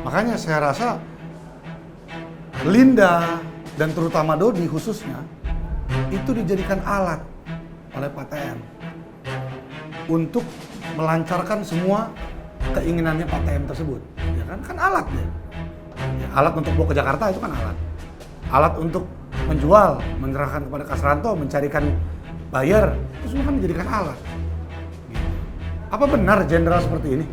Makanya saya rasa Linda dan terutama Dodi khususnya itu dijadikan alat oleh Pak TM untuk melancarkan semua keinginannya Pak TM tersebut. Ya kan alat ya. Alat untuk bawa ke Jakarta itu kan alat. Alat untuk menjual, menyerahkan kepada Kasranto, mencarikan buyer, itu semua kan dijadikan alat. Apa benar jenderal seperti ini?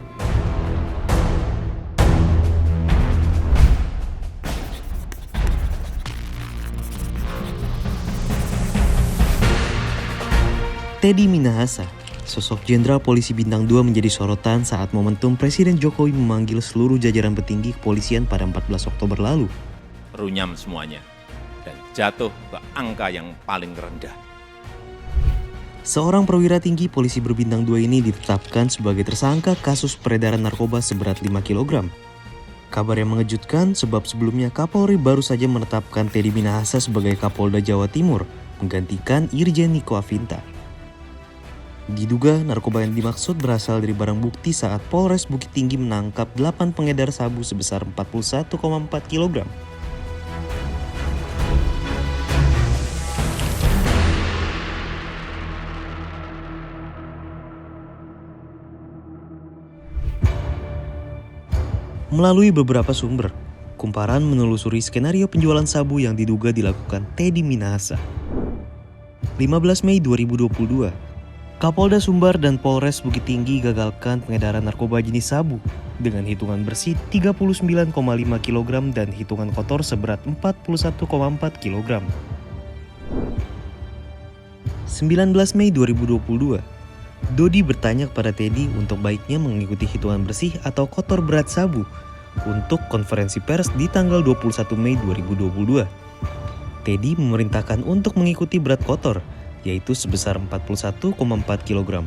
Teddy Minahasa, sosok Jenderal Polisi Bintang 2 menjadi sorotan saat momentum Presiden Jokowi memanggil seluruh jajaran petinggi kepolisian pada 14 Oktober lalu. Runyam semuanya dan jatuh ke angka yang paling rendah. Seorang perwira tinggi polisi berbintang 2 ini ditetapkan sebagai tersangka kasus peredaran narkoba seberat 5 kg. Kabar yang mengejutkan sebab sebelumnya Kapolri baru saja menetapkan Teddy Minahasa sebagai Kapolda Jawa Timur, menggantikan Irjen Niko Afinta. Diduga narkoba yang dimaksud berasal dari barang bukti saat Polres Bukit Tinggi menangkap 8 pengedar sabu sebesar 41,4 kg. Melalui beberapa sumber, Kumparan menelusuri skenario penjualan sabu yang diduga dilakukan Teddy Minahasa. 15 Mei 2022, Kapolda Sumbar dan Polres Bukit Tinggi gagalkan pengedaran narkoba jenis sabu dengan hitungan bersih 39,5 kg dan hitungan kotor seberat 41,4 kg. 19 Mei 2022, Dodi bertanya kepada Teddy untuk baiknya mengikuti hitungan bersih atau kotor berat sabu untuk konferensi pers di tanggal 21 Mei 2022. Teddy memerintahkan untuk mengikuti berat kotor, yaitu sebesar 41,4 kg.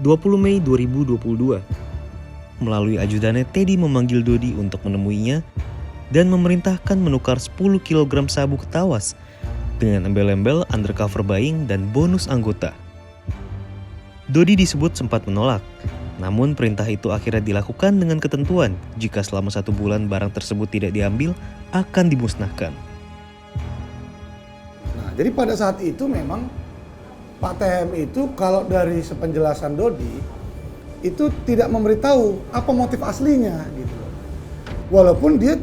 20 Mei 2022, melalui ajudannya Teddy memanggil Dodi untuk menemuinya dan memerintahkan menukar 10 kg sabu ke tawas dengan embel-embel undercover buying dan bonus anggota. Dodi disebut sempat menolak, namun perintah itu akhirnya dilakukan dengan ketentuan jika selama 1 bulan barang tersebut tidak diambil akan dimusnahkan. Jadi pada saat itu memang Pak TM itu kalau dari sepenjelasan Dodi itu tidak memberitahu apa motif aslinya gitu. Walaupun dia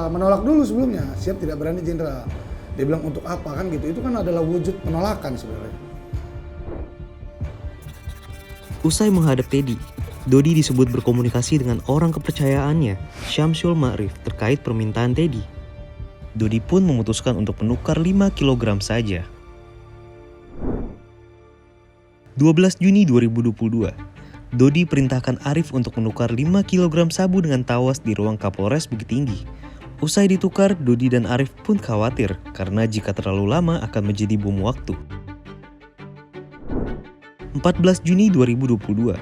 menolak dulu sebelumnya, siap tidak berani jenderal. Dia bilang untuk apa kan gitu, itu kan adalah wujud penolakan sebenarnya. Usai menghadap Teddy, Dodi disebut berkomunikasi dengan orang kepercayaannya, Syamsul Ma'rif, terkait permintaan Teddy. Dodi pun memutuskan untuk menukar 5 kg saja. 12 Juni 2022, Dodi perintahkan Arif untuk menukar 5 kg sabu dengan tawas di ruang Kapolres Bukit Tinggi. Usai ditukar, Dodi dan Arif pun khawatir karena jika terlalu lama akan menjadi bom waktu. 14 Juni 2022,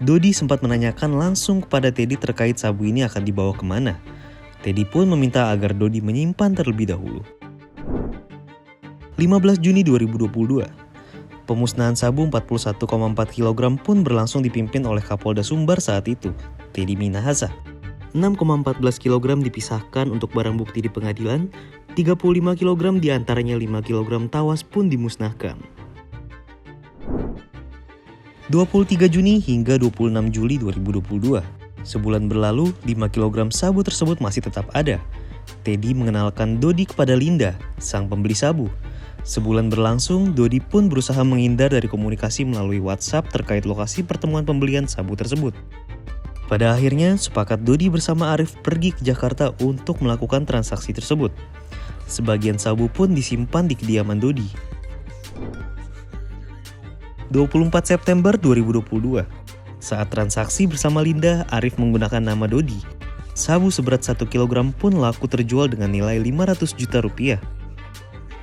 Dodi sempat menanyakan langsung kepada Teddy terkait sabu ini akan dibawa kemana. Teddy pun meminta agar Dodi menyimpan terlebih dahulu. 15 Juni 2022, pemusnahan sabu 41,4 kg pun berlangsung dipimpin oleh Kapolda Sumbar saat itu, Teddy Minahasa. 6,14 kg dipisahkan untuk barang bukti di pengadilan, 35 kg diantaranya 5 kg tawas pun dimusnahkan. 23 Juni hingga 26 Juli 2022, sebulan berlalu, 5 kg sabu tersebut masih tetap ada. Teddy mengenalkan Dodi kepada Linda, sang pembeli sabu. Sebulan berlangsung, Dodi pun berusaha menghindar dari komunikasi melalui WhatsApp terkait lokasi pertemuan pembelian sabu tersebut. Pada akhirnya, sepakat Dodi bersama Arif pergi ke Jakarta untuk melakukan transaksi tersebut. Sebagian sabu pun disimpan di kediaman Dodi. 24 September 2022, saat transaksi bersama Linda, Arif menggunakan nama Dodi. Sabu seberat 1 kg pun laku terjual dengan nilai 500 juta rupiah.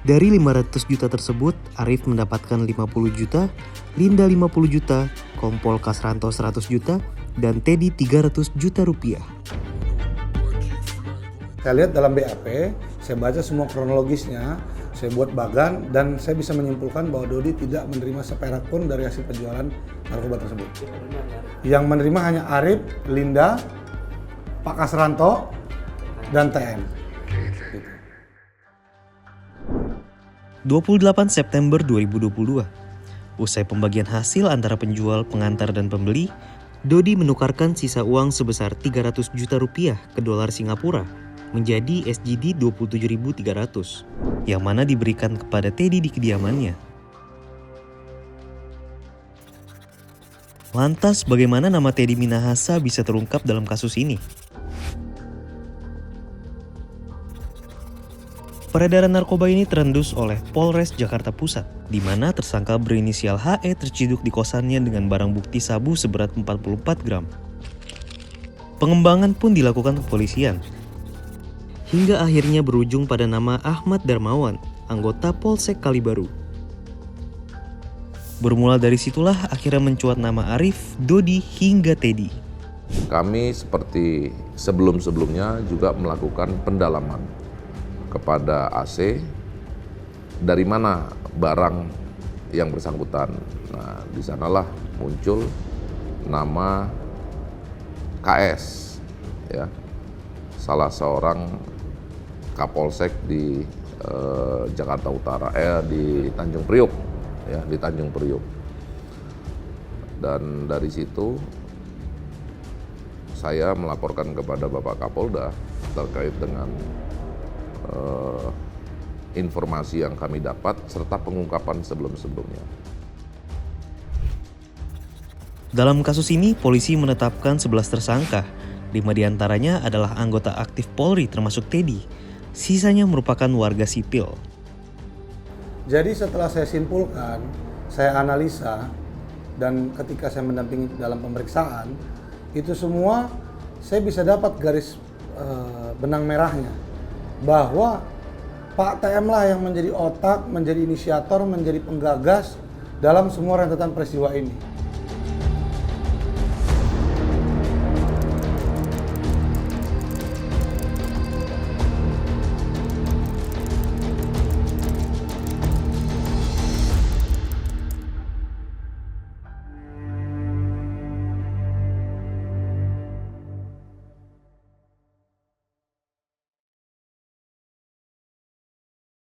Dari 500 juta tersebut, Arif mendapatkan 50 juta, Linda 50 juta, Kompol Kasranto 100 juta, dan Teddy 300 juta rupiah. Saya lihat dalam BAP, saya baca semua kronologisnya, Saya buat bagan dan saya bisa menyimpulkan bahwa Dodi tidak menerima seperak pun dari hasil penjualan narkoba tersebut. Yang menerima hanya Arif, Linda, Pak Kasranto, dan TM. 28 September 2022, usai pembagian hasil antara penjual, pengantar, dan pembeli, Dodi menukarkan sisa uang sebesar 300 juta rupiah ke dolar Singapura menjadi SGD 27.300, yang mana diberikan kepada Teddy di kediamannya. Lantas bagaimana nama Teddy Minahasa bisa terungkap dalam kasus ini? Peredaran narkoba ini terendus oleh Polres Jakarta Pusat, di mana tersangka berinisial HE terciduk di kosannya dengan barang bukti sabu seberat 44 gram. Pengembangan pun dilakukan kepolisian, hingga akhirnya berujung pada nama Ahmad Darmawan, anggota Polsek Kalibaru. Bermula dari situlah akhirnya mencuat nama Arif, Dodi, hingga Teddy. Kami seperti sebelum-sebelumnya juga melakukan pendalaman kepada AC dari mana barang yang bersangkutan. Nah, di sanalah muncul nama KS, ya, salah seorang Kapolsek di Jakarta Utara, di Tanjung Priok, ya, di Tanjung Priok. Dan dari situ saya melaporkan kepada Bapak Kapolda terkait dengan informasi yang kami dapat serta pengungkapan sebelum-sebelumnya. Dalam kasus ini, polisi menetapkan 11 tersangka. 5 diantaranya adalah anggota aktif Polri termasuk Teddy. Sisanya merupakan warga sipil. Jadi setelah saya simpulkan, saya analisa, dan ketika saya mendampingi dalam pemeriksaan, itu semua saya bisa dapat garis benang merahnya. Bahwa Pak TM lah yang menjadi otak, menjadi inisiator, menjadi penggagas dalam semua rentetan peristiwa ini.